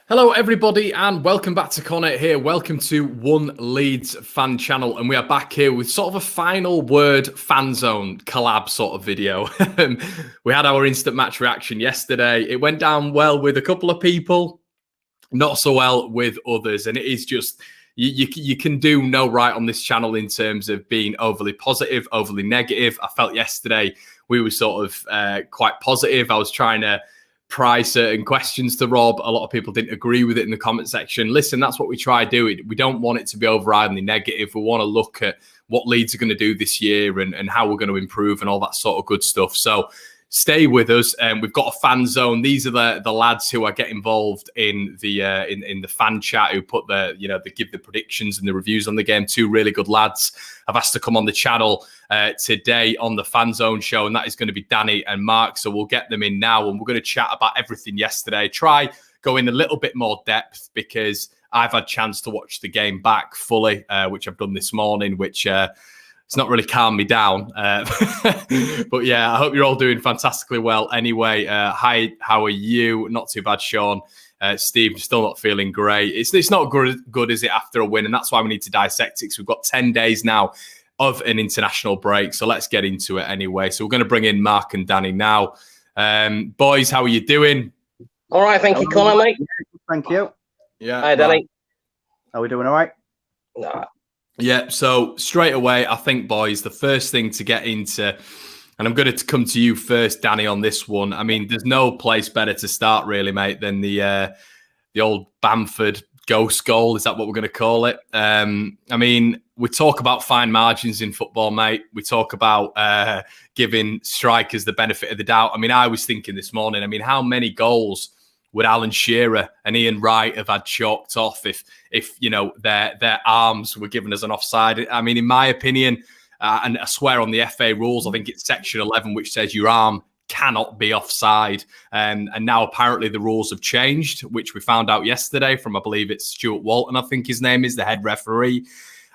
Hello, everybody, and welcome back to Connor here. Welcome to One Leeds Fan Channel, and we are back here with sort of a final word Fanzone collab sort of video. We had our instant match reaction yesterday. It went down well with a couple of people, not so well with others, and it is just you can do no right on this channel in terms of being overly positive, overly negative. I felt yesterday we were sort of quite positive. I was trying to pry certain questions to Rob. A lot of people didn't agree with it in the comment section. Listen, that's what we try to do. We don't want it to be overridingly negative. We want to look at what Leeds are going to do this year and how we're going to improve and all that sort of good stuff. So stay with us. We've got a fan zone. These are the lads who get involved in the in the fan chat, who put they give the predictions and the reviews on the game. Two really good lads have asked to come on the channel today on the Fan Zone show, and that is going to be Danny and Mark. So we'll get them in now, and we're going to chat about everything yesterday. Try go in a little bit more depth because I've had a chance to watch the game back fully, which I've done this morning, which it's not really calmed me down. But yeah, I hope you're all doing fantastically well. Anyway, hi, how are you? Not too bad, Sean. Steve, still not feeling great. It's not good, is it, after a win? And that's why we need to dissect it. So we've got 10 days now of an international break. So let's get into it anyway. So we're going to bring in Mark and Danny now. Boys, how are you doing? All right, thank you, Connor, mate. Thank you. Yeah. Hi, Danny. Are we doing all right? Nah. Yeah, so straight away, I think, boys, the first thing to get into, and I'm going to come to you first, Danny, on this one. I mean, there's no place better to start, really, mate, than the old Bamford ghost goal. Is that what we're going to call it? I mean, we talk about fine margins in football, mate. We talk about giving strikers the benefit of the doubt. I mean, I was thinking this morning, I mean, how many goals would Alan Shearer and Ian Wright have had chalked off if their arms were given as an offside? I mean, in my opinion, and I swear on the FA rules, I think it's section 11, which says your arm cannot be offside. And now apparently the rules have changed, which we found out yesterday from, I believe it's Stuart Walton, I think his name is, the head referee.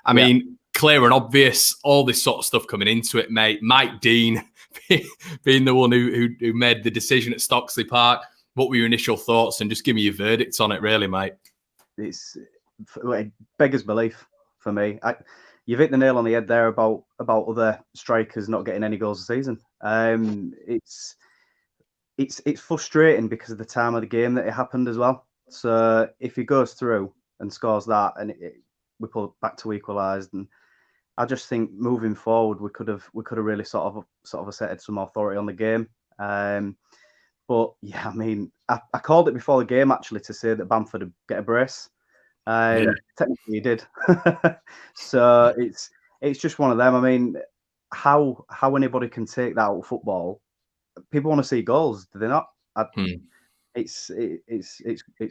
I mean, clear and obvious, all this sort of stuff coming into it, mate. Mike Dean being the one who made the decision at Stockley Park. What were your initial thoughts? And just give me your verdicts on it, really, mate. It beggars belief for me. You've hit the nail on the head there about other strikers not getting any goals this season. It's frustrating because of the time of the game that it happened as well. So if he goes through and scores that, and we pull it back to equalised, and I just think moving forward we could have really sort of asserted some authority on the game. But yeah, I mean, I called it before the game actually to say that Bamford would get a brace. Technically, he did. So it's just one of them. I mean, how anybody can take that out of football? People want to see goals, do they not? It's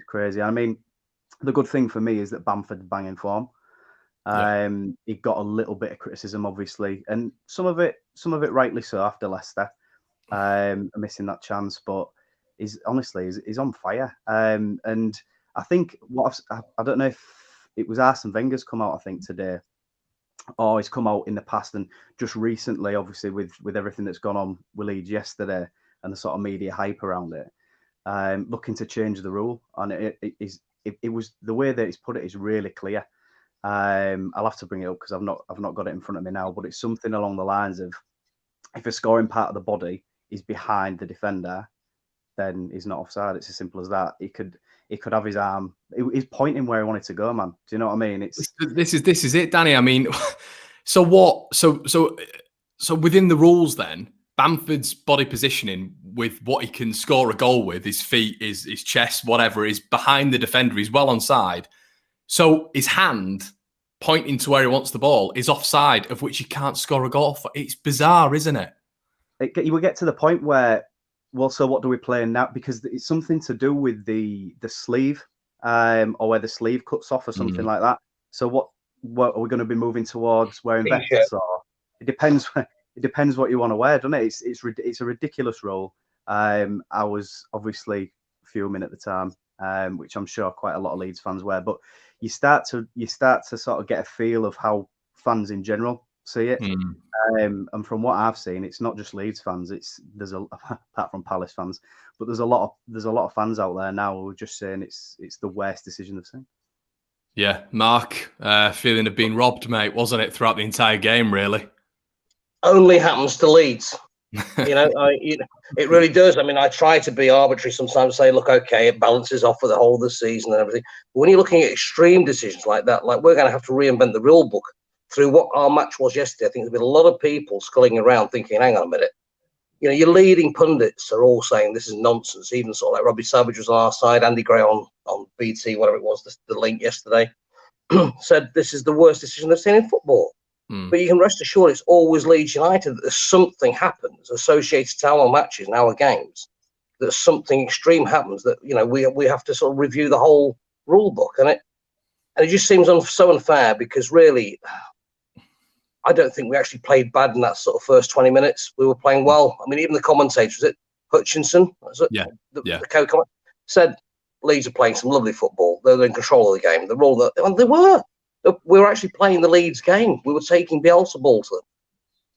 crazy. I mean, the good thing for me is that Bamford's banging form. He got a little bit of criticism, obviously, and some of it rightly so after Leicester. Missing that chance, but he's on fire. And I think I don't know if it was Arsene Wenger's come out, I think today, or he's come out in the past and just recently, obviously with everything that's gone on with Leeds yesterday and the sort of media hype around it, looking to change the rule. And it was the way that he's put it is really clear. I'll have to bring it up because I've not got it in front of me now, but it's something along the lines of, if a scoring part of the body is behind the defender, then he's not offside. It's as simple as that. He could have his arm. He's pointing where he wanted to go, man. Do you know what I mean? This is it, Danny. I mean, so what? So within the rules, then Bamford's body positioning with what he can score a goal with, his feet, his chest, whatever, is behind the defender. He's well onside. So his hand pointing to where he wants the ball is offside, of which he can't score a goal for. It's bizarre, isn't it? You will get to the point where, well, so what do we play now? Because it's something to do with the sleeve, or where the sleeve cuts off or something like that. So what are we going to be moving towards? Wearing vests, or it depends. It depends what you want to wear, doesn't it? It's a ridiculous rule. I was obviously fuming at the time, which I'm sure quite a lot of Leeds fans were. But you start to sort of get a feel of how fans in general see it. Mm. And from what I've seen, it's not just Leeds fans. There's apart from Palace fans, but there's a lot of fans out there now who are just saying it's the worst decision they've seen. Yeah, Mark, feeling of being robbed, mate, wasn't it, throughout the entire game, really? Only happens to Leeds. It really does. I mean, I try to be arbitrary sometimes, say, look, okay, it balances off for the whole of the season and everything. But when you're looking at extreme decisions like that, like we're going to have to reinvent the rule book through what our match was yesterday. I think there's been a lot of people sculling around thinking, hang on a minute, your leading pundits are all saying this is nonsense. Even sort of like Robbie Savage was on our side, Andy Gray on BT, whatever it was, the link yesterday, said this is the worst decision they've seen in football. But you can rest assured it's always Leeds United that there's something happens associated to our matches and our games, that something extreme happens that, we have to sort of review the whole rule book. And it just seems so unfair because really, I don't think we actually played bad in that sort of first 20 minutes. We were playing well. I mean, even the commentators, was it Hutchinson? Was it? Yeah. The co-commentator said Leeds are playing some lovely football. They're in control of the game. And they were. We were actually playing the Leeds game. We were taking Bielsa ball to them.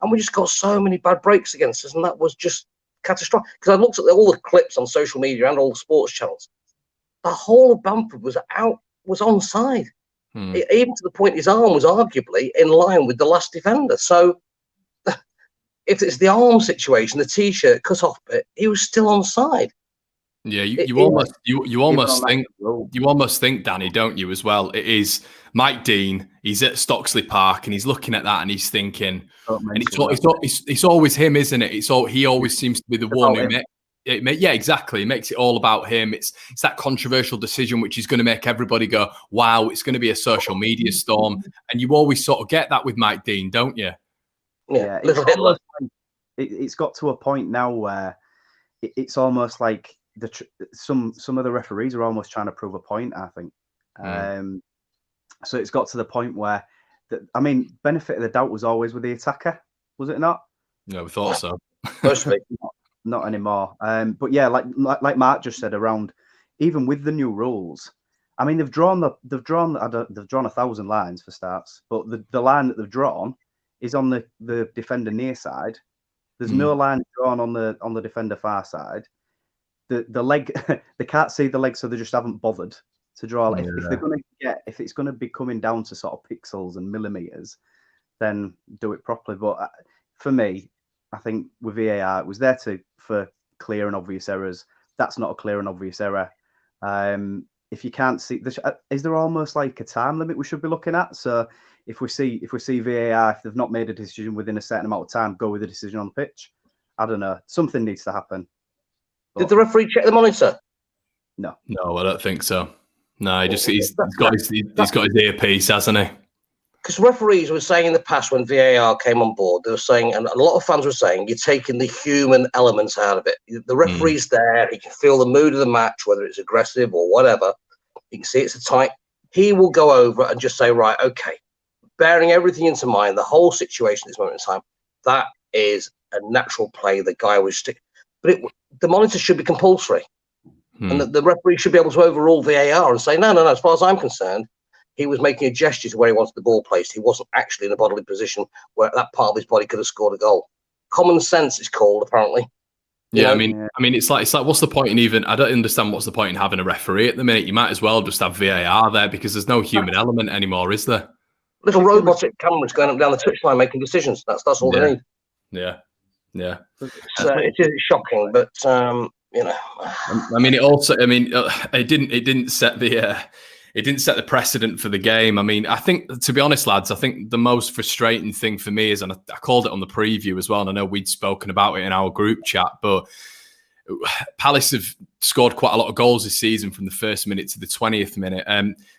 And we just got so many bad breaks against us. And that was just catastrophic. Because I looked at all the clips on social media and all the sports channels. The whole of Bamford was onside. Even to the point his arm was arguably in line with the last defender. So if it's the arm situation, the T-shirt cut off bit, he was still onside. Yeah, you almost think, Danny, don't you, as well? It is Mike Dean. He's at Stocksley Park and he's looking at that and he's thinking, and it's always him, isn't it? He always seems to be the one who yeah, exactly. It makes it all about him. It's that controversial decision which is going to make everybody go, wow, it's going to be a social media storm. And you always sort of get that with Mike Dean, don't you? Yeah, it's got to a point now where it's almost like some of the referees are almost trying to prove a point, I think. So it's got to the point where, benefit of the doubt was always with the attacker, was it not? No, we thought so. Mostly. Not anymore. But yeah, like Mark just said, around even with the new rules, I mean they've drawn 1,000 lines for starts, but the line that they've drawn is on the defender near side. There's no line drawn on the defender far side. The leg they can't see the leg, so they just haven't bothered to draw. If they're going to if it's going to be coming down to sort of pixels and millimeters, then do it properly. But for me, I think with VAR, it was there for clear and obvious errors. That's not a clear and obvious error. If you can't see, is there almost like a time limit we should be looking at? So if we see VAR, if they've not made a decision within a certain amount of time, go with the decision on the pitch. I don't know. Something needs to happen. Did the referee check the monitor? No, I don't think so. No, he's got his earpiece, hasn't he? Because referees were saying in the past when VAR came on board, they were saying, and a lot of fans were saying, you're taking the human elements out of it. The referee's there, he can feel the mood of the match, whether it's aggressive or whatever. You can see it's a tight. He will go over and just say, right, okay, bearing everything into mind, the whole situation at this moment in time, that is a natural play. The guy was stick, but the monitor should be compulsory, and the referee should be able to overrule VAR and say, no. As far as I'm concerned, he was making a gesture to where he wanted the ball placed. He wasn't actually in a bodily position where that part of his body could have scored a goal. Common sense is called, apparently. Yeah, I mean, it's like what's the point in even? I don't understand what's the point in having a referee at the minute. You might as well just have VAR there because there's no human element anymore, is there? Little robotic cameras going up down the touchline making decisions. That's all they need. Yeah. It is shocking, but I mean, it didn't set the precedent for the game. I mean, I think, to be honest, lads, I think the most frustrating thing for me is, and I called it on the preview as well, and I know we'd spoken about it in our group chat, but Palace have scored quite a lot of goals this season from the first minute to the 20th minute.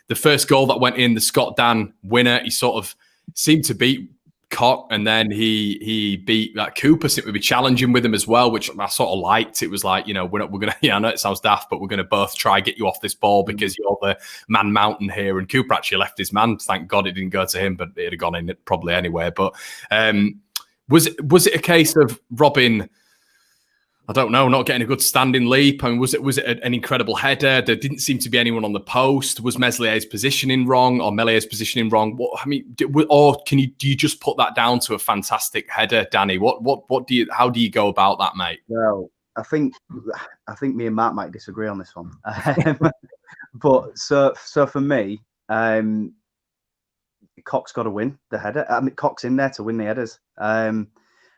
The first goal that went in, the Scott Dan winner, he sort of seemed to beat Cock, and then he beat Cooper. Seemed to be challenging with him as well, which I sort of liked. It was like, we're gonna, I know it sounds daft, but we're gonna both try get you off this ball because you're the man mountain here. And Cooper actually left his man. Thank God it didn't go to him, but it'd have gone in probably anyway. But was it a case of robbing I don't know, not getting a good standing leap. I mean, was it an incredible header? There didn't seem to be anyone on the post. Was Meslier's positioning wrong or Melior's positioning wrong? What, I mean, do you just put that down to a fantastic header, Danny? How do you go about that, mate? Well, I think me and Matt might disagree on this one. But so for me, Cox's got to win the header. I mean, Cox's in there to win the headers.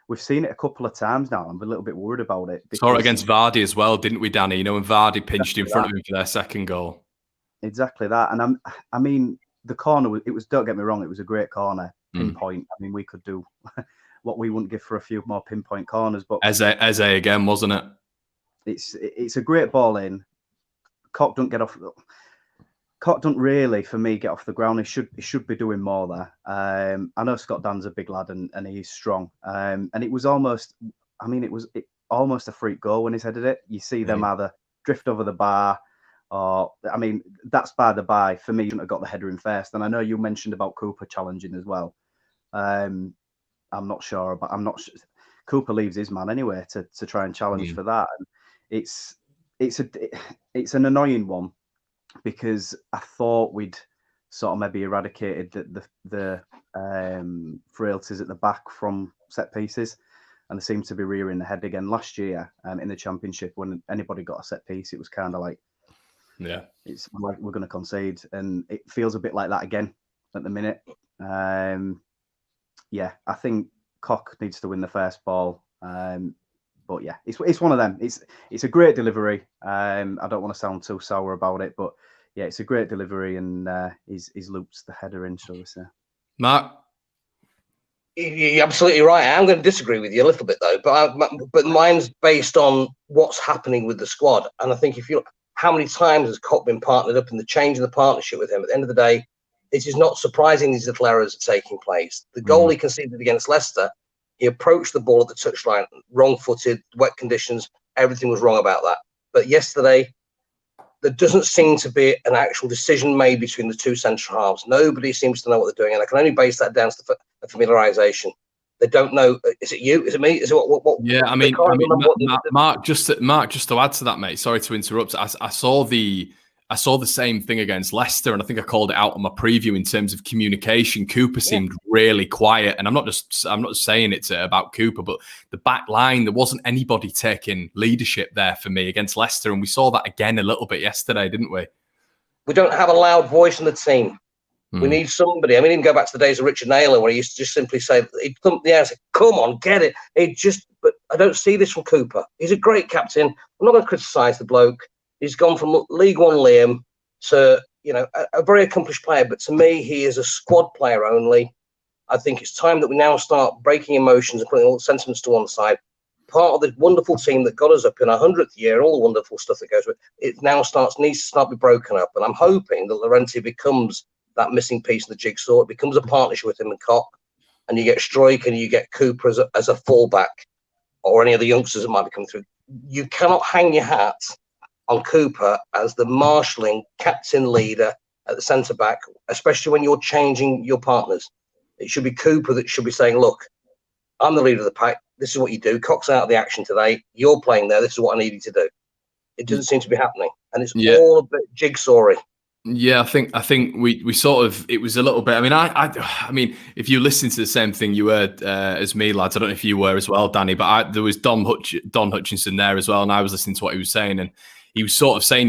We've seen it a couple of times now. I'm a little bit worried about it. Saw it against Vardy as well, didn't we, Danny? You know, when Vardy pinched in front of him for their second goal. Exactly that. And I mean, the corner, it was, don't get me wrong, it was a great corner, pinpoint. I mean, we could do what we wouldn't give for a few more pinpoint corners. But Eze again, wasn't it? It's a great ball in. Cox don't really, for me, get off the ground. He should be doing more there. I know Scott Dan's a big lad and he's strong. And it was almost, I mean, it was almost a freak goal when he's headed it. You see them either drift over the bar or, I mean, that's by the by. For me, he shouldn't have got the header in first. And I know you mentioned about Cooper challenging as well. I'm not sure, but Cooper leaves his man anyway to try and challenge for that. And it's an annoying one, because I thought we'd sort of maybe eradicated the frailties at the back from set pieces, and they seem to be rearing the head again. Last year in the Championship, when anybody got a set piece, it was kind of like, it's like we're going to concede, and it feels a bit like that again at the minute. I think Koch needs to win the first ball. But yeah, it's one of them. It's a great delivery. I don't want to sound too sour about it, but yeah, it's a great delivery, and he's looped the header in, shall we say. Mark? You're absolutely right. I'm going to disagree with you a little bit though, but mine's based on what's happening with the squad. And I think if you look, how many times has Koch been partnered up, and the change in the partnership with him, at the end of the day, it is not surprising these little errors are taking place. The goal he conceded against Leicester, he approached the ball at the touchline, wrong-footed, wet conditions. Everything was wrong about that. But yesterday, there doesn't seem to be an actual decision made between the two central halves. Nobody seems to know what they're doing, and I can only base that down to the familiarisation. They don't know. Is it you? Is it me? Is it what? Yeah, I mean, Mark. Just to add to that, mate. Sorry to interrupt. I saw the same thing against Leicester, and I think I called it out on my preview in terms of communication. Cooper seemed really quiet, and I'm not saying it's about Cooper, but the back line, there wasn't anybody taking leadership there for me against Leicester, and we saw that again a little bit yesterday, didn't we? We don't have a loud voice in the team. We need somebody. I mean, even go back to the days of Richard Naylor, where he used to just simply say, he'd thump the air and say, "Come on, get it." But I don't see this from Cooper. He's a great captain. I'm not going to criticise the bloke. He's gone from League One Liam to, a very accomplished player. But to me, he is a squad player only. I think it's time that we now start breaking emotions and putting all the sentiments to one side. Part of the wonderful team that got us up in our 100th year, all the wonderful stuff that goes with it, now needs to start be broken up. And I'm hoping that Llorente becomes that missing piece of the jigsaw. It becomes a partnership with him and Koch, and you get Struijk and you get Cooper as a fullback, or any of the youngsters that might be coming through. You cannot hang your hat on Cooper as the marshalling captain leader at the centre back, especially when you're changing your partners. It should be Cooper that should be saying, "Look, I'm the leader of the pack. This is what you do. Cox's out of the action today. You're playing there. This is what I need you to do." It doesn't seem to be happening, and it's all a bit jigsawy. Yeah, I think we sort of, it was a little bit. I mean, I mean, if you listen to the same thing you heard as me, lads, I don't know if you were as well, Danny, but there was Don Hutchinson there as well, and I was listening to what he was saying, and he was sort of saying,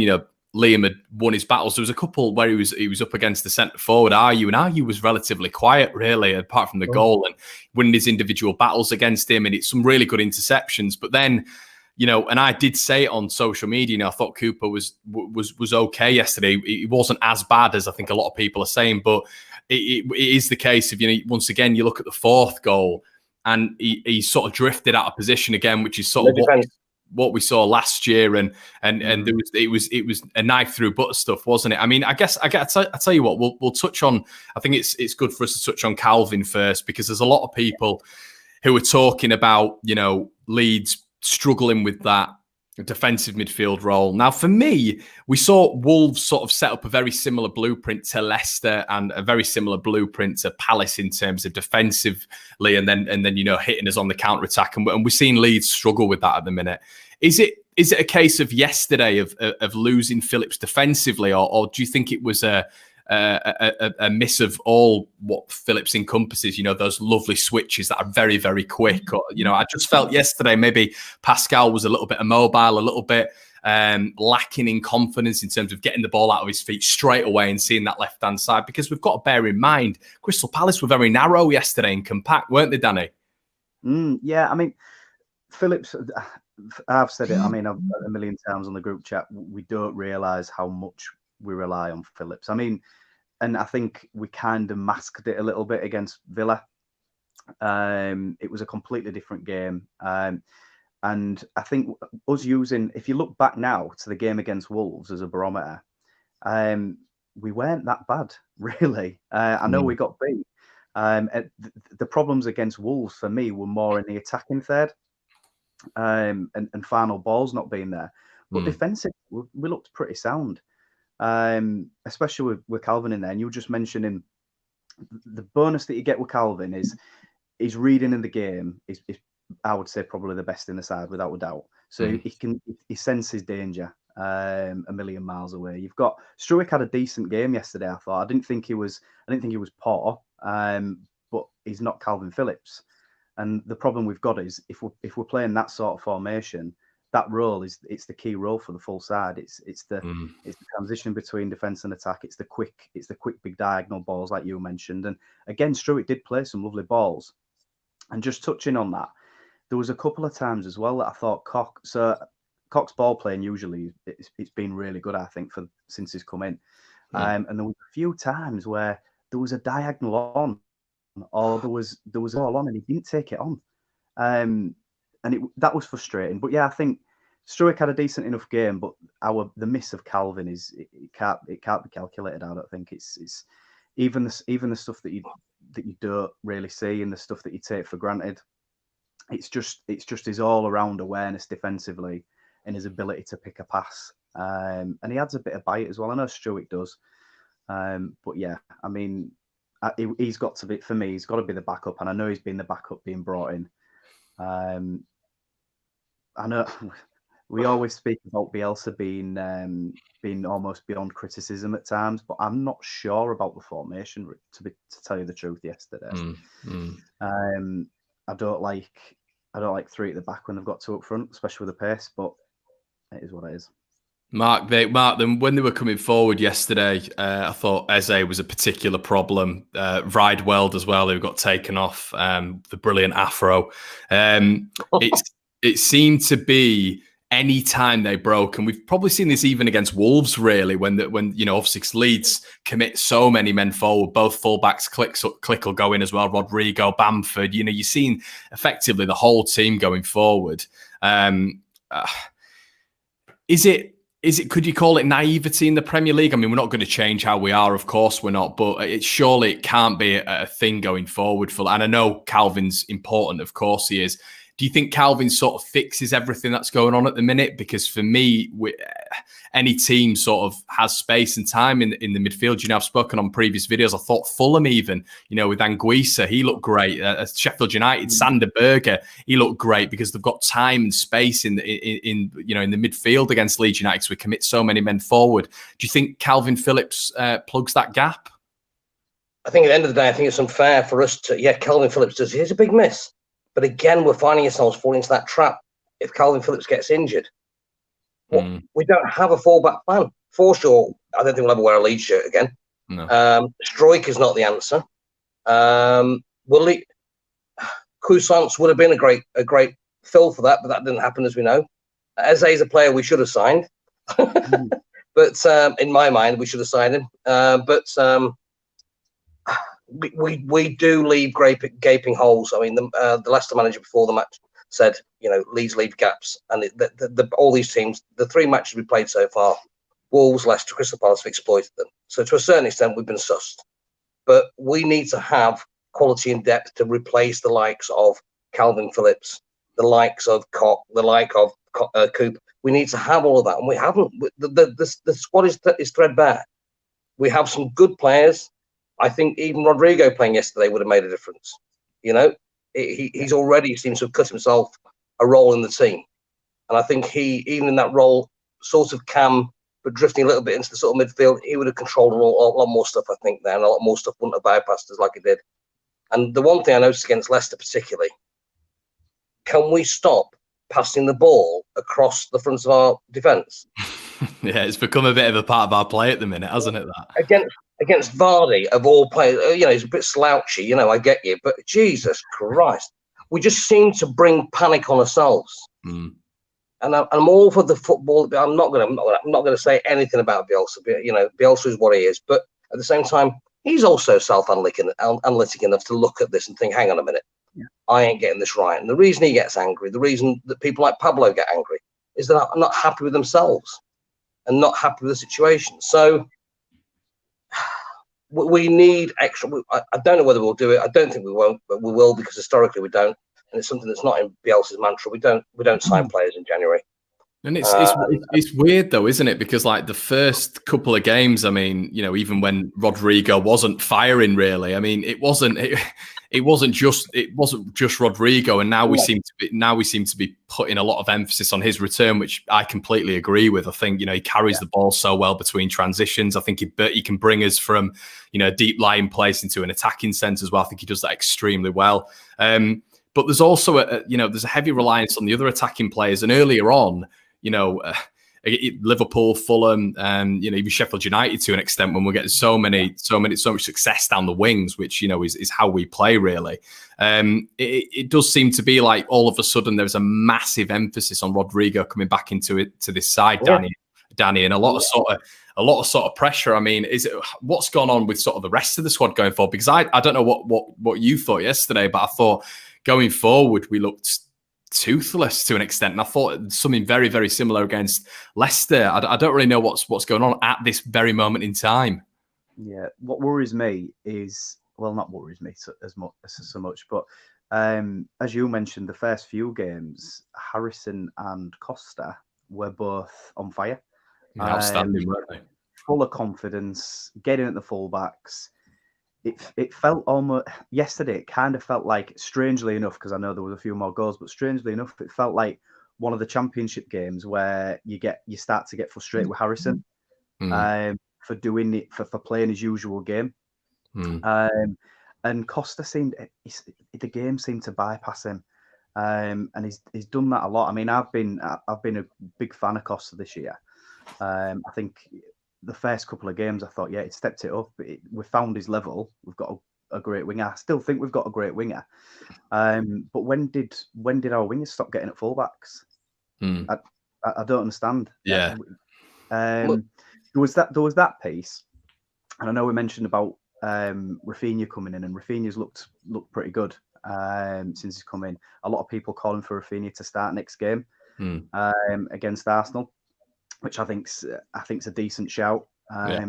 Liam had won his battles. There was a couple where he was up against the centre forward, Ayew was relatively quiet, really, apart from the goal, and winning his individual battles against him, and it's some really good interceptions. But then, and I did say it on social media, I thought Cooper was okay yesterday. It wasn't as bad as I think a lot of people are saying, but it is the case of, once again, you look at the fourth goal, and he sort of drifted out of position again, which is sort of what we saw last year, and it was a knife through butter stuff, wasn't it? I mean, I tell you what, we'll touch on. I think it's good for us to touch on Kalvin first, because there's a lot of people who are talking about Leeds struggling with that defensive midfield role. Now, for me, we saw Wolves sort of set up a very similar blueprint to Leicester and a very similar blueprint to Palace in terms of defensively, and then hitting us on the counter attack. And we're seeing Leeds struggle with that at the minute. Is it a case of yesterday of losing Phillips defensively, or do you think it was a miss of all what Phillips encompasses, those lovely switches that are very, very quick? Or, I just felt yesterday maybe Pascal was a little bit immobile, a little bit lacking in confidence in terms of getting the ball out of his feet straight away and seeing that left-hand side, because we've got to bear in mind, Crystal Palace were very narrow yesterday and compact, weren't they, Danny? Yeah, I mean, Phillips, I've said it, I mean, a million times on the group chat, we don't realise how much we rely on Phillips. I mean, and I think we kind of masked it a little bit against Villa. It was a completely different game. And I think us using, if you look back now to the game against Wolves as a barometer, we weren't that bad, really. I know we got beat. The problems against Wolves for me were more in the attacking third, and final balls not being there. But defensive, we looked pretty sound. Especially with Kalvin in there. And you were just mentioning the bonus that you get with Kalvin is reading in the game is I would say probably the best in the side without a doubt. So he senses danger a million miles away. You've got Struijk had a decent game yesterday. I thought I didn't think he was poor, but he's not Kalvin Phillips. And the problem we've got is if we're playing that sort of formation, that role it's the key role for the full side. It's the transition between defence and attack. It's the quick big diagonal balls like you mentioned. And again, Struijk did play some lovely balls. And just touching on that, there was a couple of times as well that I thought Cox's ball playing usually it's been really good, I think, since he's come in. And there was a few times where there was a diagonal on, or there was all on and he didn't take it on. And that was frustrating. But yeah, I think Struijk had a decent enough game, but the miss of Kalvin it can't be calculated. I don't think it's even the stuff that you don't really see and the stuff that you take for granted. It's just his all around awareness defensively and his ability to pick a pass. And he adds a bit of bite as well. I know Struijk does. But yeah, I mean, he's got to be, for me, he's got to be the backup, and I know he's been the backup being brought in. I know we always speak about Bielsa being almost beyond criticism at times, but I'm not sure about the formation. To tell you the truth, yesterday, I don't like three at the back when they've got two up front, especially with the pace. But it is what it is. Mark, them when they were coming forward yesterday, I thought Eze was a particular problem. Rydweld as well, who got taken off, the brilliant afro. It seemed to be any time they broke, and we've probably seen this even against Wolves, really, when obviously Leeds commit so many men forward, both fullbacks, Click will go in as well, Rodrigo, Bamford. You're seeing effectively the whole team going forward. Could you call it naivety in the Premier League? I mean, we're not going to change how we are, of course we're not, but surely it can't be a thing going forward. And I know Kalvin's important, of course he is. Do you think Kalvin sort of fixes everything that's going on at the minute? Because for me, any team sort of has space and time in the midfield. I've spoken on previous videos. I thought Fulham even, with Anguissa, he looked great. Sheffield United, Sander Berge, he looked great because they've got time and space in the midfield against Leeds United. So we commit so many men forward. Do you think Kalvin Phillips plugs that gap? I think at the end of the day, I think it's unfair for us to, Kalvin Phillips does. Here's a big miss. But again, we're finding ourselves falling into that trap. If Kalvin Phillips gets injured, we don't have a fallback plan. For sure, I don't think we'll ever wear a Leeds shirt again. No. Struijk is not the answer. Cousins would have been a great fill for that, but that didn't happen, as we know. Eze is a player we should have signed. But in my mind, we should have signed him. We do leave gaping holes. I mean, the Leicester manager before the match said, Leeds leave gaps, and all these teams, the three matches we played so far, Wolves, Leicester, Crystal Palace, have exploited them. So to a certain extent, we've been sussed. But we need to have quality and depth to replace the likes of Kalvin Phillips, the likes of Koch, the like of Coop. We need to have all of that, and we haven't. The squad is threadbare. We have some good players. I think even Rodrigo playing yesterday would have made a difference. You know, he's already seems to have cut himself a role in the team, and I think he, even in that role, sort of but drifting a little bit into the sort of midfield, he would have controlled a lot more stuff, I think, there, and a lot more stuff wouldn't have bypassed us like he did. And the one thing I noticed against Leicester particularly, can we stop passing the ball across the front of our defence? Yeah, it's become a bit of a part of our play at the minute, hasn't it? That against Vardy, of all players, you know, he's a bit slouchy, you know, I get you, but Jesus Christ, we just seem to bring panic on ourselves. And I'm all for the football. I'm not going to say anything about Bielsa. You know, Bielsa is what he is, but at the same time, he's also self-analytic enough to look at this and think, hang on a minute, I ain't getting this right. And the reason he gets angry, the reason that people like Pablo get angry, is that I'm not happy with themselves and not happy with the situation. So we need extra. I don't know whether we'll do it. I don't think we won't, but we will, because historically we don't. And it's something that's not in Bielsa's mantra. We don't sign players in January. And it's weird though, isn't it? Because like the first couple of games, I mean, you know, even when Rodrigo wasn't firing really, I mean, it wasn't just Rodrigo, and now we seem to be putting a lot of emphasis on his return, which I completely agree with. I think, you know, he carries the ball so well between transitions. I think he can bring us from, you know, a deep lying place into an attacking sense as well. I think he does that extremely well. But there's also there's a heavy reliance on the other attacking players, and earlier on, you know, Liverpool, Fulham, you know, even Sheffield United to an extent, when we're getting so much success down the wings, which, you know, is how we play really. It does seem to be like all of a sudden there's a massive emphasis on Rodrigo coming back to this side, Danny, and a lot of sort of pressure. I mean, what's gone on with sort of the rest of the squad going forward? Because I don't know what you thought yesterday, but I thought going forward we looked toothless to an extent, and I thought something very, very similar against Leicester. I don't really know what's going on at this very moment in time. Yeah, what worries me is, well, not worries me so much, but as you mentioned, the first few games, Harrison and Costa were both on fire. Outstanding, weren't they? Full of confidence, getting at the fullbacks. It felt almost yesterday. It kind of felt like, strangely enough, because I know there was a few more goals, but strangely enough, it felt like one of the championship games where you start to get frustrated with Harrison for doing it for playing his usual game, and Costa the game seemed to bypass him, and he's done that a lot. I mean, I've been a big fan of Costa this year. I think the first couple of games, I thought, he stepped it up. We found his level. We've got a great winger. I still think we've got a great winger. But when did our wingers stop getting at fullbacks? I don't understand. Yeah. There was that piece, and I know we mentioned about Rafinha coming in, and Rafinha's looked pretty good since he's come in. A lot of people calling for Rafinha to start next game against Arsenal, which I think's a decent shout. I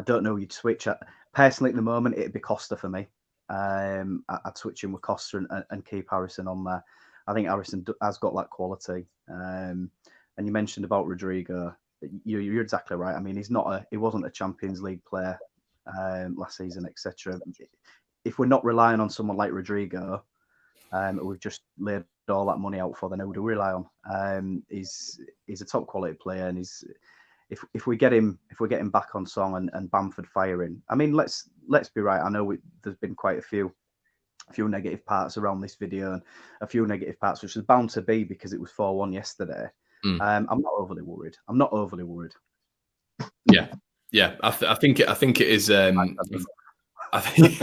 don't know who you'd switch. Personally, at the moment, it'd be Costa for me. I'd switch him with Costa and keep Harrison on there. I think Harrison has got that quality. And you mentioned about Rodrigo. You're exactly right. I mean, he wasn't a Champions League player last season, etc. If we're not relying on someone like Rodrigo, we've just laid all that money out for, then who do we rely on? He's a top quality player, and if we get him back on song and Bamford firing, I mean, let's be right. I know there's been quite a few negative parts around this video, and a few negative parts, which is bound to be because it was 4-1 yesterday. I'm not overly worried. Yeah. I think it is. I think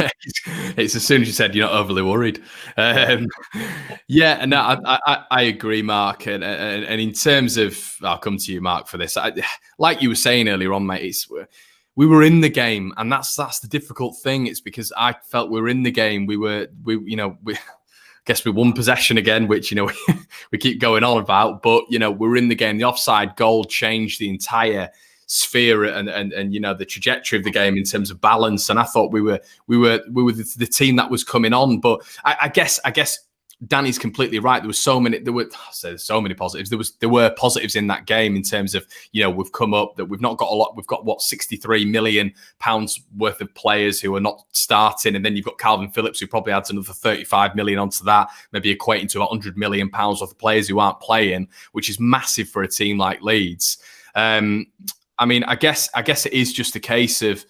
it's as soon as you said you're not overly worried. And I agree, Mark. And in terms of, I'll come to you, Mark, for this. Like you were saying earlier on, mate, we were in the game, and that's the difficult thing. It's because I felt we were in the game. We guess we won possession again, which, we keep going on about. But, we're in the game. The offside goal changed the entire sphere and the trajectory of the game in terms of balance. And I thought we were the team that was coming on. But I guess Danny's completely right. There were so many positives. There were positives in that game in terms of, we've come up that we've not got a lot. We've got £63 million worth of players who are not starting, and then you've got Kalvin Phillips, who probably adds another 35 million onto that, maybe equating to £100 million worth of players who aren't playing, which is massive for a team like Leeds. I guess it is just a case of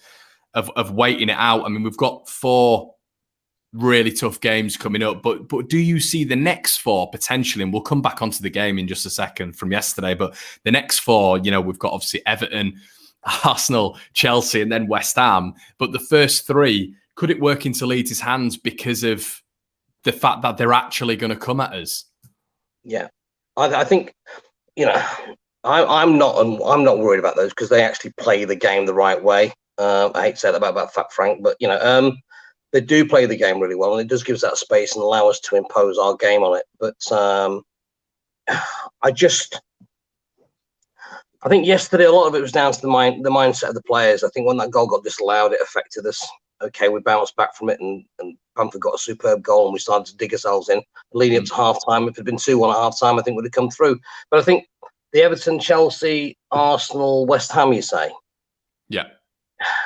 waiting it out. I mean, we've got 4 really tough games coming up, but do you see the next 4 potentially? And we'll come back onto the game in just a second from yesterday. But the next 4, we've got obviously Everton, Arsenal, Chelsea, and then West Ham. But the first 3, could it work into Leeds' hands because of the fact that they're actually going to come at us? Yeah, I think I'm not worried about those because they actually play the game the right way. I hate to say that about Fat Frank, but they do play the game really well, and it does give us that space and allow us to impose our game on it. But I think yesterday a lot of it was down to the mindset of the players. I think when that goal got disallowed, it affected us. Okay, we bounced back from it, and Bamford got a superb goal, and we started to dig ourselves in. Leading up to half time, if it had been 2-1 at half time, I think we'd have come through. But I think the Everton, Chelsea, Arsenal, West Ham, you say? Yeah.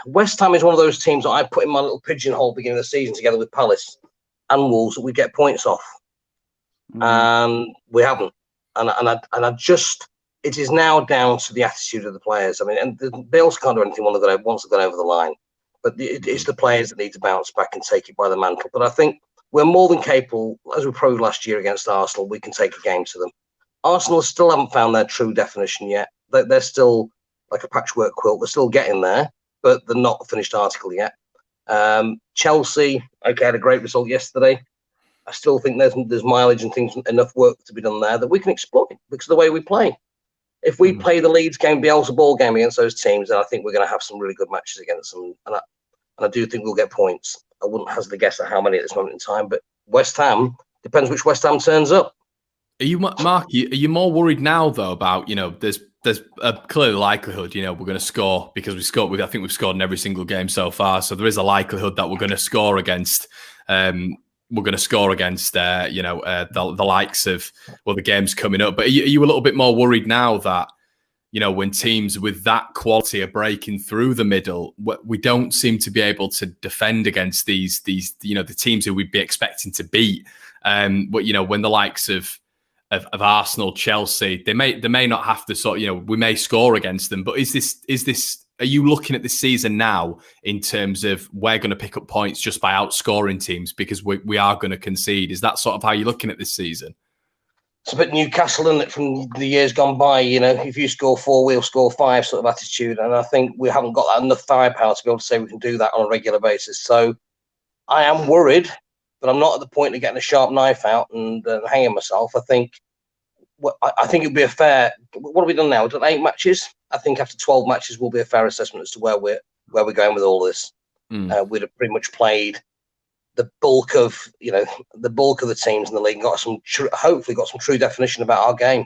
West Ham is one of those teams that I put in my little pigeonhole beginning of the season together with Palace and Wolves that we get points off. And we haven't. And I just, it is now down to the attitude of the players. I mean, and they also can't do anything once they've gone over the line. But it's the players that need to bounce back and take it by the mantle. But I think we're more than capable, as we proved last year against Arsenal, we can take a game to them. Arsenal still haven't found their true definition yet. They're still like a patchwork quilt. They're still getting there, but they're not a finished article yet. Chelsea, okay, had a great result yesterday. I still think there's mileage and things, enough work to be done there that we can exploit because of the way we play. If we play the Leeds game, Bielsa ball game against those teams, then I think we're going to have some really good matches against them. And I do think we'll get points. I wouldn't hazard a guess at how many at this moment in time, but West Ham, depends which West Ham turns up. Are you, Mark, are you more worried now, though, about, there's a clear likelihood, we're going to score because I think we've scored in every single game so far. So there is a likelihood that we're going to score against, the likes of, the game's coming up. But are you a little bit more worried now that, when teams with that quality are breaking through the middle, we don't seem to be able to defend against these, the teams who we'd be expecting to beat. But, when the likes of Arsenal, Chelsea, they may not have to we may score against them. But is this? Are you looking at this season now in terms of we're going to pick up points just by outscoring teams because we are going to concede? Is that sort of how you're looking at this season? It's a bit Newcastle, isn't it, from the years gone by? If you score 4, we'll score 5 sort of attitude. And I think we haven't got enough firepower to be able to say we can do that on a regular basis. So I am worried, but I'm not at the point of getting a sharp knife out and hanging myself. I think it would be a fair. What have we done now? We've done 8 matches. I think after 12 matches will be a fair assessment as to where we're going with all this. We'd have pretty much played the bulk of the teams in the league, and hopefully got some true definition about our game.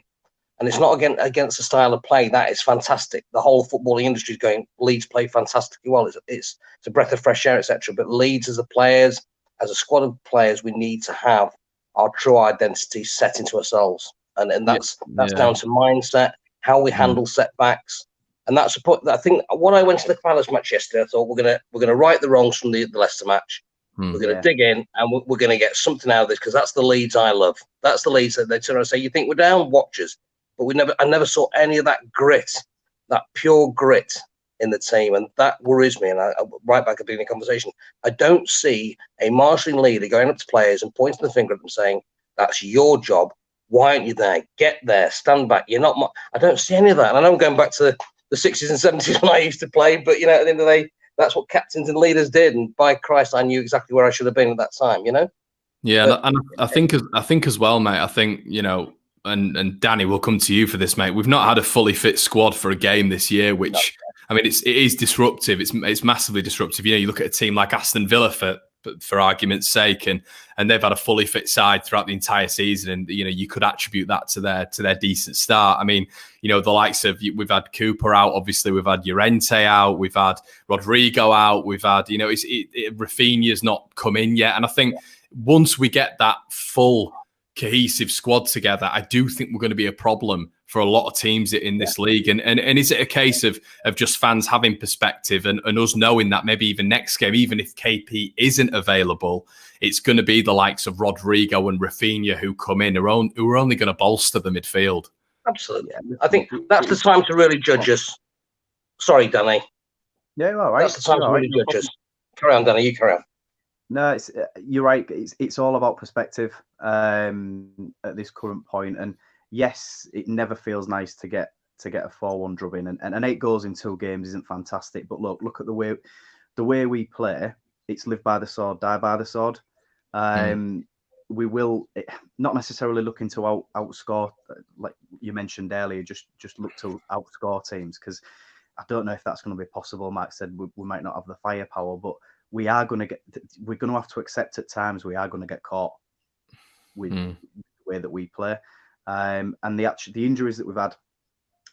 And it's not against the style of play that is fantastic. The whole footballing industry is going, Leeds play fantastically well. It's a breath of fresh air, etc. But Leeds as a squad of players, we need to have our true identity set into ourselves. And that's down to mindset, how we handle setbacks, and that's I think when I went to the Palace match yesterday, I thought we're gonna right the wrongs from the Leicester match. We're gonna dig in and we're gonna get something out of this because that's the Leeds I love. That's the Leeds that they turn around and say, "You think we're down? Watch us." But I never saw any of that grit, that pure grit in the team, and that worries me. And I right back at the beginning of the conversation, I don't see a marshalling leader going up to players and pointing the finger at them saying, "That's your job. Why aren't you there? Get there, stand back. You're not." I don't see any of that. And I know I'm going back to the 60s and 70s when I used to play, but at the end of the day, that's what captains and leaders did. And by Christ, I knew exactly where I should have been at that time. Yeah, but, and I think as well, mate. I think and Danny, we'll come to you for this, mate. We've not had a fully fit squad for a game this year, which I mean, it is disruptive. It's massively disruptive. You look at a team like Aston Villa for argument's sake, and they've had a fully fit side throughout the entire season, and you could attribute that to their decent start. I mean, the likes of, we've had Cooper out, obviously we've had Llorente out, we've had Rodrigo out, we've had Rafinha's not come in yet, and I think once we get that full cohesive squad together, I do think we're going to be a problem for a lot of teams in this league. And is it a case of just fans having perspective and us knowing that maybe even next game, even if KP isn't available, it's going to be the likes of Rodrigo and Rafinha who come in, who are only going to bolster the midfield? Absolutely. I think that's the time to really judge us. Sorry, Danny. Yeah, you're all right. That's the time to really judge us. Carry on, Danny. You carry on. No, you're right. It's all about perspective at this current point. And yes, it never feels nice to get a 4-1 drubbing, and 8 goals in 2 games isn't fantastic. But look at the way we play. It's live by the sword, die by the sword. We will not necessarily looking to outscore, like you mentioned earlier. Just look to outscore teams, because I don't know if that's going to be possible. Mike said we might not have the firepower, but we're going to have to accept at times we are going to get caught with the way that we play, and the injuries that we've had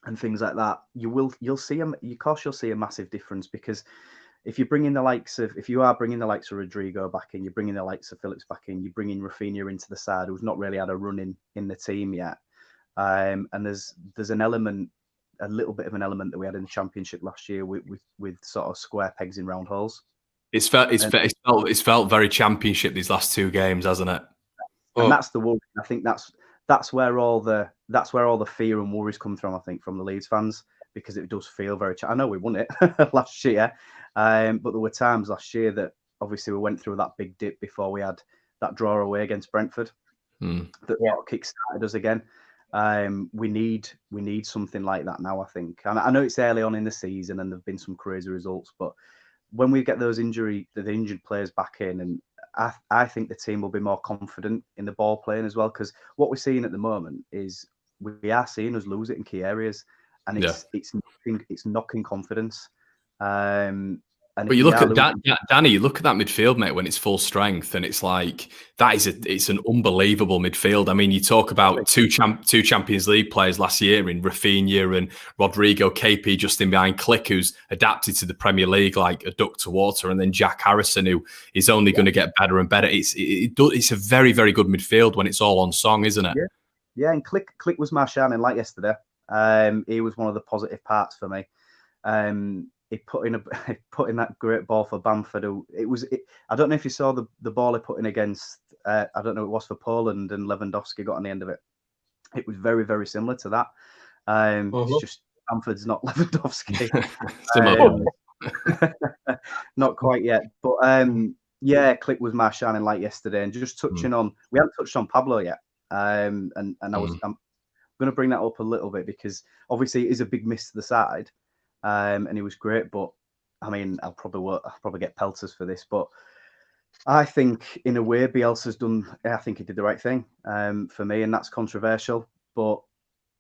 and things like that. You'll see a massive difference, because if you are bringing the likes of Rodrigo back in, you're bringing the likes of Phillips back in, you're bringing Rafinha into the side who's not really had a run in the team yet, and there's a little bit of an element that we had in the Championship last year with sort of square pegs in round holes. It's felt very Championship these last 2 games, hasn't it? And that's the worry. I think that's where all the fear and worries come from. I think from the Leeds fans, because it does feel very. I know we won it last year, but there were times last year that obviously we went through that big dip before we had that draw away against Brentford that kick-started us again. We need something like that now, I think. And I know it's early on in the season and there've been some crazy results, but when we get the injured players back in, and I think the team will be more confident in the ball playing as well, because what we're seeing at the moment is we are seeing us lose it in key areas, and it's knocking confidence. But you look at Danny, you look at that midfield, mate, when it's full strength, and it's like it's an unbelievable midfield. I mean, you talk about two Champions League players last year in Rafinha and Rodrigo, KP just in behind Click, who's adapted to the Premier League like a duck to water, and then Jack Harrison, who is only going to get better and better. It's a very, very good midfield when it's all on song, isn't it? Yeah, and Click was my shining light yesterday. He was one of the positive parts for me. He put in that great ball for Bamford. I don't know if you saw the ball he put in against. I don't know, it was for Poland, and Lewandowski got on the end of it. It was very, very similar to that. It's just Bamford's not Lewandowski. Not quite yet, but Click was my shining light yesterday. And just touching on, we haven't touched on Pablo yet, and I'm going to bring that up a little bit, because obviously it is a big miss to the side. And he was great, but I mean, I'll probably get pelters for this, but I think in a way Bielsa's done. I think he did the right thing for me, and that's controversial. But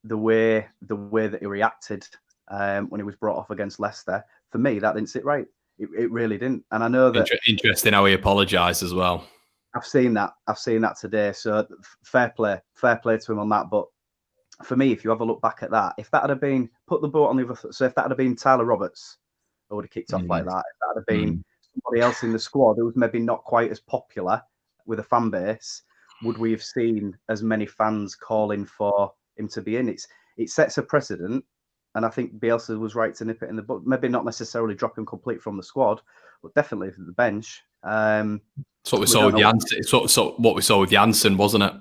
the way that he reacted when he was brought off against Leicester, for me, that didn't sit right. It really didn't. And I know that interesting how he apologised as well. I've seen that today. So fair play to him on that, but. For me, if you have a look back at that, if that had been put the boat on the other foot, so if that had been Tyler Roberts, I would have kicked off like that. If that had been somebody else in the squad who was maybe not quite as popular with a fan base, would we have seen as many fans calling for him to be in? It sets a precedent, and I think Bielsa was right to nip it in the bud. Maybe not necessarily drop him complete from the squad, but definitely from the bench. So what we saw with Janssen. So what we saw with Janssen, wasn't it?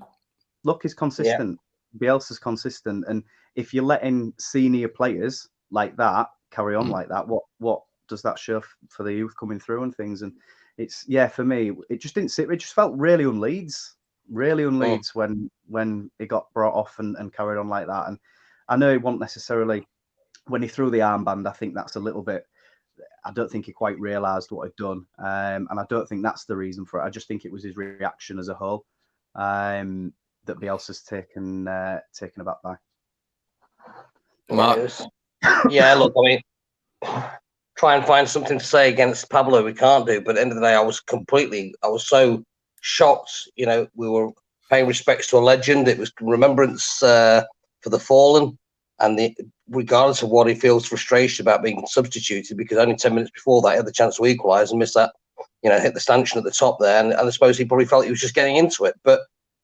Look, he's consistent. Yeah. Bielsa's consistent, and if you're letting senior players like that carry on like that, what does that show for the youth coming through and things? And it's for me, it just didn't sit. It just felt really un-Leeds when it got brought off and carried on like that. And I know he wasn't necessarily when he threw the armband. I think that's a little bit. I don't think he quite realised what he'd done, and I don't think that's the reason for it. I just think it was his reaction as a whole. That Bielsa's taken aback by. Yeah, look, I mean, try and find something to say against Pablo. We can't do, but at the end of the day, I was so shocked. You know, we were paying respects to a legend. It was remembrance for the fallen, and regardless of what he feels frustration about being substituted, because only 10 minutes before that he had the chance to equalise and missed that. You know, hit the stanchion at the top there, and I suppose he probably felt he was just getting into it, but.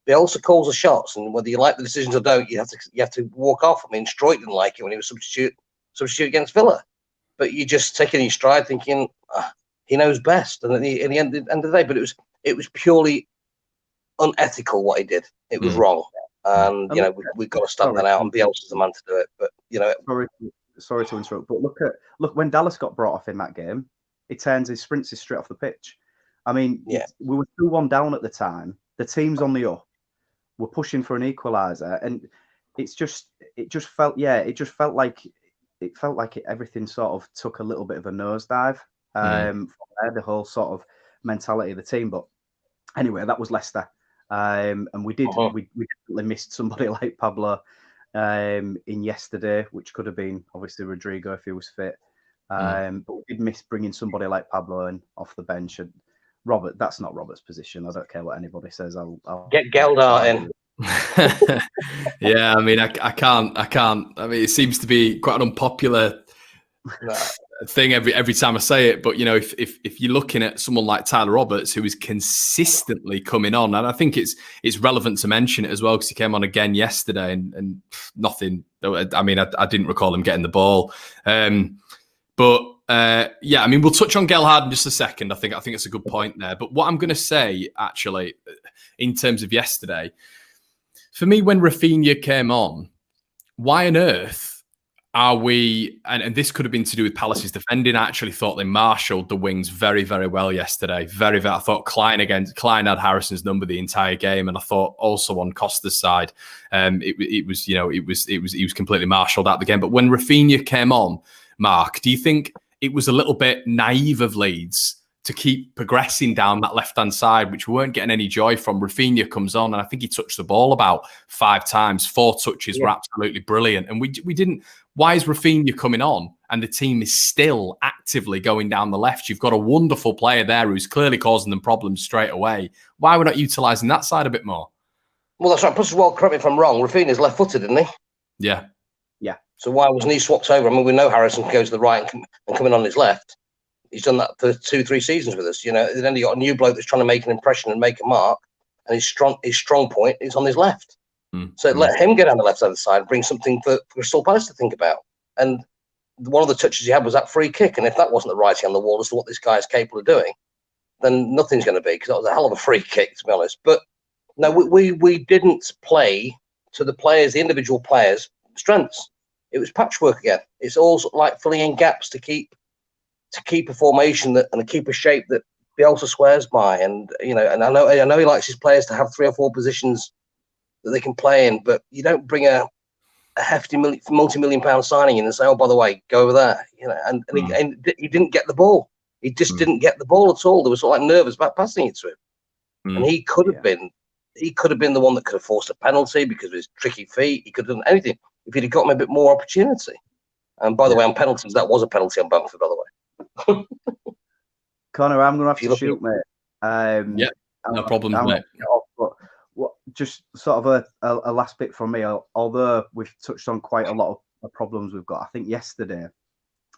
Bielsa calls the shots, and whether you like the decisions or don't, you have to walk off. I mean, Stroy didn't like it when he was substitute against Villa, but you just take it in your stride, thinking he knows best. And at the end of the day, but it was purely unethical what he did. It was wrong, and we've got to stamp that out. And Bielsa's the man to do it. But sorry to interrupt, but look when Dallas got brought off in that game, he sprints straight off the pitch. I mean, we were 2-1 down at the time. The team's on the up. We're pushing for an equaliser, and it just felt like everything sort of took a little bit of a nosedive. The whole sort of mentality of the team. But anyway, that was Leicester, and we definitely missed somebody like Pablo in yesterday, which could have been obviously Rodrigo if he was fit. But we did miss bringing somebody like Pablo in off the bench. And Robert, that's not Robert's position. I don't care what anybody says. I'll get Geldart in. Yeah, I mean, I can't. I mean, it seems to be quite an unpopular thing every time I say it. But if you're looking at someone like Tyler Roberts, who is consistently coming on, and I think it's relevant to mention it as well because he came on again yesterday and nothing. I mean, I didn't recall him getting the ball. But I mean, we'll touch on Gelhardt in just a second. I think it's a good point there. But what I'm going to say, actually, in terms of yesterday, for me, when Rafinha came on, why on earth are we? And this could have been to do with Palace's defending. I actually thought they marshalled the wings very, very well yesterday. Very, very. I thought Klein had Harrison's number the entire game, and I thought also on Costa's side, he was completely marshalled out the game. But when Rafinha came on, Mark, do you think it was a little bit naive of Leeds to keep progressing down that left-hand side, which we weren't getting any joy from? Rafinha comes on, and I think he touched the ball about 5 times. 4 touches were absolutely brilliant. And we didn't... Why is Rafinha coming on and the team is still actively going down the left? You've got a wonderful player there who's clearly causing them problems straight away. Why are we not utilising that side a bit more? Well, that's right. Plus, as well, correct me if I'm wrong, Rafinha's left-footed, isn't he? Yeah. So why wasn't he swapped over? I mean, we know Harrison can go to the right and come in on his left. He's done that for 2-3 seasons with us. Then you got a new bloke that's trying to make an impression and make a mark, and his strong point is on his left. So let him get on the left side of the side and bring something for Crystal Palace to think about. And one of the touches he had was that free kick, and if that wasn't the writing on the wall as to what this guy is capable of doing, then nothing's going to be, because that was a hell of a free kick, to be honest. But no, we didn't play to the individual players' strengths. It was patchwork again. It's all like filling in gaps to keep a formation and keep a shape that Bielsa swears by. And and I know he likes his players to have 3 or 4 positions that they can play in, but you don't bring a hefty multi-million-pound signing in and say, oh, by the way, go over there. And he didn't get the ball. He just didn't get the ball at all. There was sort of like nervous about passing it to him, and he could have been the one that could have forced a penalty because of his tricky feet. He could have done anything if he'd have got him a bit more opportunity. And by the way, on penalties, that was a penalty on Bamford, by the way. Connor, I'm going to have to shoot, mate. No problem, mate. But just sort of a last bit from me. Although we've touched on quite a lot of problems we've got, I think yesterday,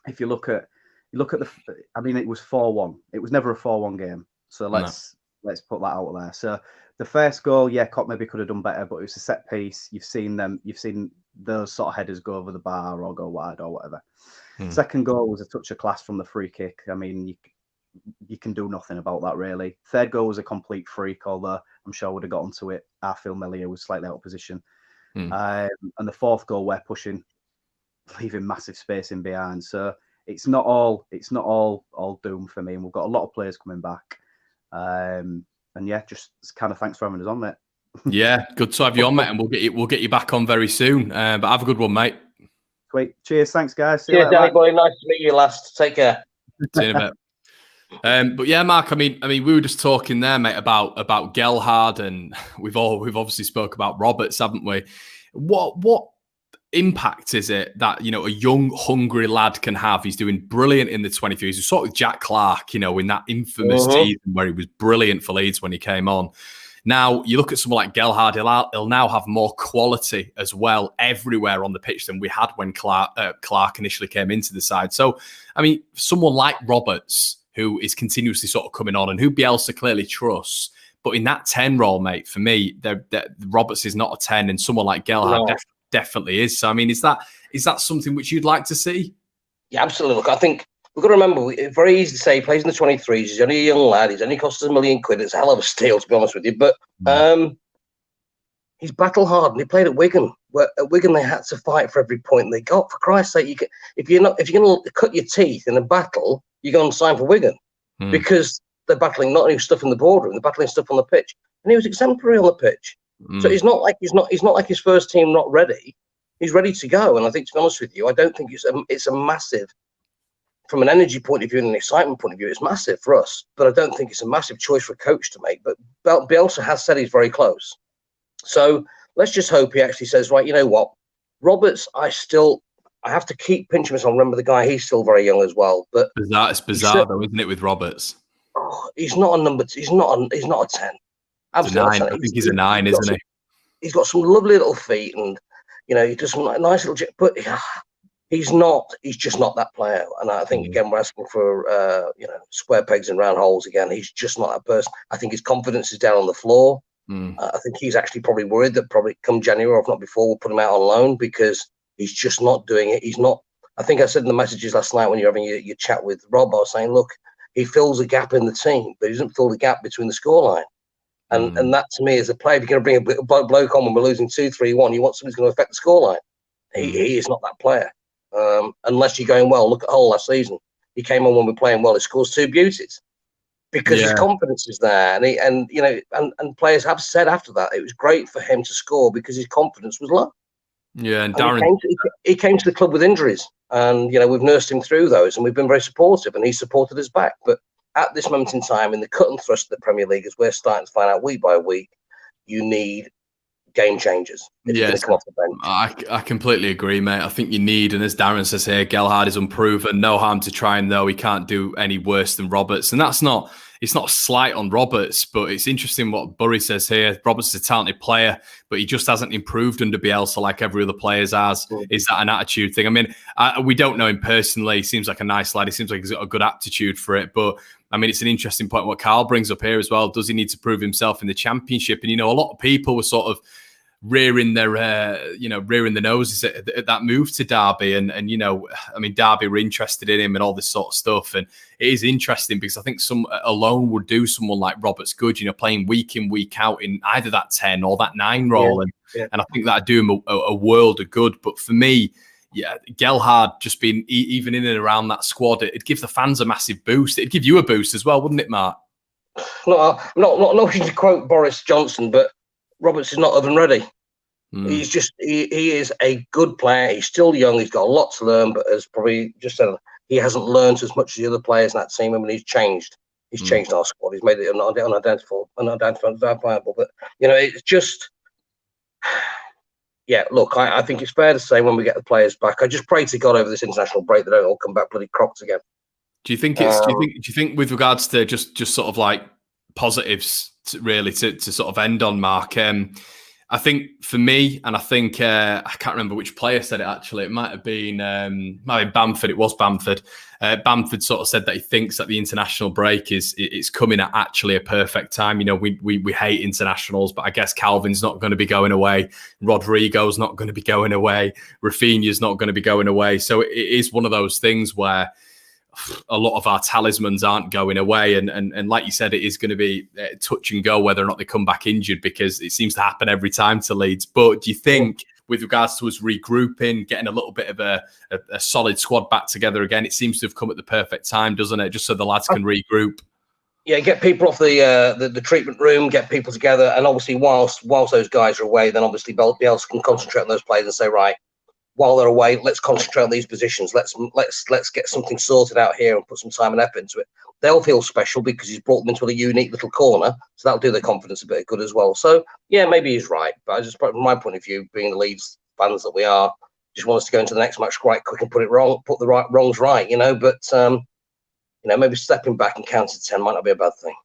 if you look at I mean, it was 4-1. It was never a 4-1 game. So let's put that out there. So the first goal, Kop maybe could have done better, but it was a set piece. You've seen those sort of headers go over the bar or go wide or whatever. Second goal was a touch of class from the free kick. I mean, you can do nothing about that, really. Third goal was a complete freak, although I'm sure I would have got onto it. Arfil Melia was slightly out of position. And the fourth goal, we're pushing, leaving massive space in behind. So it's not all doom for me. And we've got a lot of players coming back. And just kind of thanks for having us on, mate. Yeah, good to have you on, mate, and we'll get you back on very soon. But have a good one, mate. Sweet. Cheers. Thanks, guys. Cheers, Danny boy. Nice to meet you last. Take care. See you in a bit. But yeah, Mark. I mean, we were just talking there, mate, about Gelhardt, and we've obviously spoke about Roberts, haven't we? What impact is it that a young, hungry lad can have? He's doing brilliant in the 23s. He's sort of Jack Clark, in that infamous season where he was brilliant for Leeds when he came on. Now, you look at someone like Gelhardt, he'll now have more quality as well everywhere on the pitch than we had when Clark initially came into the side. So, I mean, someone like Roberts, who is continuously sort of coming on and who Bielsa clearly trusts, But in that 10 role, mate, for me, Roberts is not a 10, and someone like Gelhardt definitely is. So, I mean, is that something which you'd like to see? Yeah, absolutely. Look, I think we've got to remember, it's very easy to say he plays in the 23s. He's only a young lad. He's only cost us £1 million. It's a hell of a steal, to be honest with you. But he's battle hard, and he played at Wigan. Where at Wigan they had to fight for every point they got. For Christ's sake, if you're going to cut your teeth in a battle, you go and sign for Wigan because they're battling not only stuff in the boardroom, they're battling stuff on the pitch. And he was exemplary on the pitch. So it's not like he's not like his first team not ready. He's ready to go. And I think, to be honest with you, I don't think it's a massive, from an energy point of view and an excitement point of view, it's massive for us. But I don't think it's a massive choice for a coach to make. But Bielsa has said he's very close. So let's just hope he actually says, right, you know what, Roberts, I have to keep pinching myself. Remember the guy, he's still very young as well. But it's bizarre though, isn't it, with Roberts? He's not a number. He's not a 10. Absolutely. I think he's a 9, isn't he? He's got some lovely little feet, and he does some nice little. But he's just not that player. And I think again, we're asking for square pegs and round holes again. He's just not that person. I think his confidence is down on the floor. I think he's actually probably worried that probably come January, or if not before, we'll put him out on loan because he's just not doing it. He's not. I think I said in the messages last night when you're having your chat with Rob, I was saying, look, he fills a gap in the team, but he doesn't fill the gap between the scoreline. And that to me is a player. If you're going to bring a bloke on when we're losing 2-3-1, you want somebody who's going to affect the scoreline. He is not that player. Unless you're going, well, look at Hull last season. He came on when we're playing well. He scores 2 beauties. Because his confidence is there, and players have said after that it was great for him to score because his confidence was low. Yeah, and Darren, he came to the club with injuries, and we've nursed him through those, and we've been very supportive, and he supported us back. But at this moment in time, in the cut and thrust of the Premier League, as we're starting to find out week by week, you need game changers. Yes, come off the bench. I completely agree, mate. I think you need, and as Darren says here, Gelhardt is unproven. No harm to try him, though. He can't do any worse than Roberts, and it's not a slight on Roberts, but it's interesting what Burry says here. Roberts is a talented player, but he just hasn't improved under Bielsa like every other player has. Is that an attitude thing? I mean, we don't know him personally. He seems like a nice lad. He seems like he's got a good aptitude for it, but I mean, it's an interesting point what Carl brings up here as well. Does he need to prove himself in the Championship? And, a lot of people were sort of rearing their noses at that move to Derby, and I mean, Derby were interested in him and all this sort of stuff, and it is interesting because I think some alone would do someone like Roberts good, playing week in, week out in either that 10 or that 9 role, and I think that'd do him a world of good. But for me, Gelhardt just being even in and around that squad, it'd give the fans a massive boost. It'd give you a boost as well, wouldn't it, Mark? No, I'm not looking to quote Boris Johnson, but Roberts is not oven ready. He's just he is a good player. He's still young. He's got a lot to learn, but as probably just said, he hasn't learned as much as the other players in that team. I mean, he's changed. He's changed our squad. He's made it unidentifiable. But it's just, Look, I think it's fair to say when we get the players back, I just pray to God over this international break they don't all come back bloody crocked again. Do you think it's? Do you think with regards to just sort of like positives, really to sort of end on, Mark? I think for me, and I think I can't remember which player said it actually. It might have been Bamford. It was Bamford. Bamford sort of said that he thinks that the international break is coming at actually a perfect time. We hate internationals, but I guess Kalvin's not going to be going away. Rodrigo's not going to be going away. Rafinha's not going to be going away. So it is one of those things where a lot of our talismans aren't going away, and like you said, it is going to be touch and go whether or not they come back injured, because it seems to happen every time to Leeds. But do you think, with regards to us regrouping, getting a little bit of a solid squad back together again, it seems to have come at the perfect time, doesn't it? Just so the lads can regroup. Yeah, get people off the treatment room, get people together, and obviously whilst those guys are away, then obviously Bielsa can concentrate on those players and say, right, while they're away, let's concentrate on these positions. Let's get something sorted out here and put some time and effort into it. They'll feel special because he's brought them into a unique little corner, so that'll do their confidence a bit of good as well. So yeah, maybe he's right, but I just, from my point of view, being the Leeds fans that we are, just want us to go into the next match quite quick and put the wrongs right, But maybe stepping back and counting to 10 might not be a bad thing.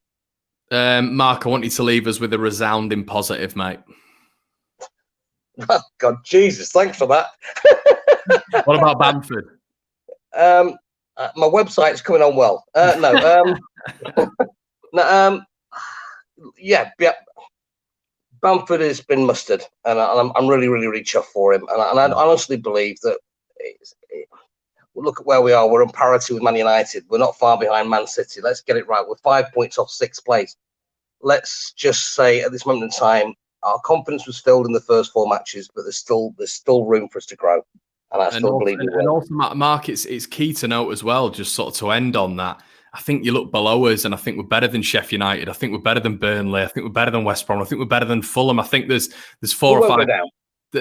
Mark, I want you to leave us with a resounding positive, mate. Oh, God, Jesus, thanks for that. What about Bamford? My website's coming on well. yeah, Bamford has been mustard, and I'm really, really, really chuffed for him. And I honestly believe that look at where we are. We're on parity with Man United. We're not far behind Man City. Let's get it right. We're 5 points off sixth place. Let's just say at this moment in time, our confidence was filled in the first 4 matches, but there's still room for us to grow. And I still believe we will. And also, Mark, it's key to note as well, just sort of to end on that. I think you look below us, and I think we're better than Sheffield United. I think we're better than Burnley. I think we're better than West Brom. I think we're better than Fulham. I think there's 4 or 5.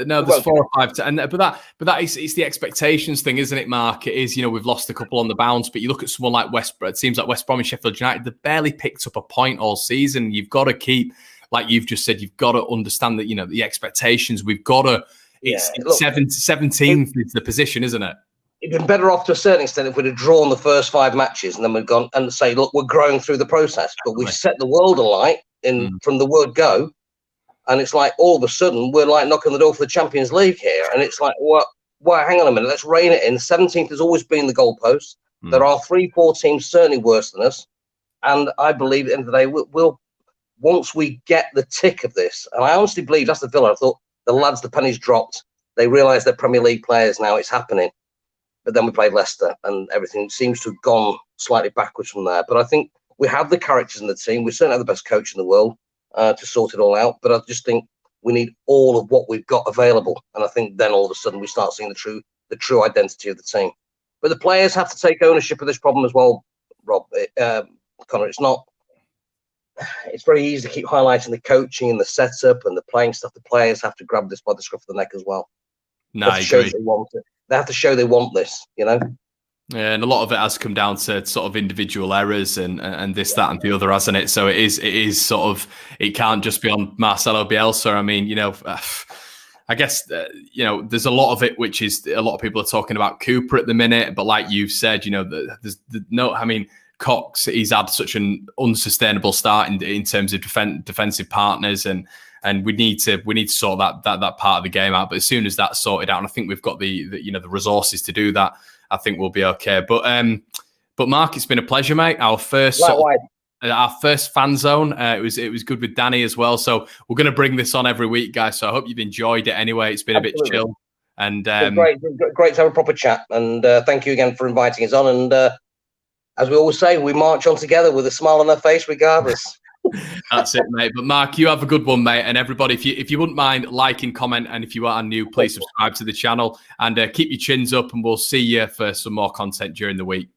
No, there's 4 or 5. But that is it's the expectations thing, isn't it, Mark? It is. We've lost a couple on the bounce, but you look at someone like West Brom. It seems like West Brom and Sheffield United, they've barely picked up a point all season. You've got to keep, like you've just said, you've got to understand that the expectations. We've got to. It's 17th is the position, isn't it? It'd been better off to a certain extent if we'd have drawn the first 5 matches and then we'd gone and say, look, we're growing through the process. But we've set the world alight from the word go. And it's like all of a sudden we're like knocking the door for the Champions League here. And it's like, what? Well, hang on a minute. Let's rein it in. 17th has always been the goalpost. There are 3-4 teams certainly worse than us. And I believe at the end of the day, we'll once we get the tick of this, and I honestly believe that's the Villa. I thought the lads, the pennies dropped. They realise they're Premier League players now. It's happening. But then we played Leicester and everything seems to have gone slightly backwards from there. But I think we have the characters in the team. We certainly have the best coach in the world to sort it all out. But I just think we need all of what we've got available. And I think then all of a sudden we start seeing the true identity of the team. But the players have to take ownership of this problem as well, Rob. Connor, it's very easy to keep highlighting the coaching and the setup and the playing stuff. The players have to grab this by the scruff of the neck as well. No, I agree. They have to show they want this, Yeah, and a lot of it has come down to sort of individual errors and this, that, and the other, hasn't it? So it is sort of, it can't just be on Marcelo Bielsa. I mean, I guess there's a lot of it, which is a lot of people are talking about Cooper at the minute, but like you've said, there's no. I mean, Cox, he's had such an unsustainable start in terms of defensive partners, and we need to sort that part of the game out. But as soon as that's sorted out, and I think we've got the resources to do that, I think we'll be okay. But Mark, it's been a pleasure, mate. Our first fan zone. It was good with Danny as well. So we're going to bring this on every week, guys. So I hope you've enjoyed it. Anyway, it's been Absolutely. A bit chill, and great to have a proper chat. And thank you again for inviting us on. And as we always say, we march on together with a smile on our face, regardless. That's it, mate. But Mark, you have a good one, mate. And everybody, if you wouldn't mind liking, comment, and if you are new, please subscribe to the channel and keep your chins up. And we'll see you for some more content during the week.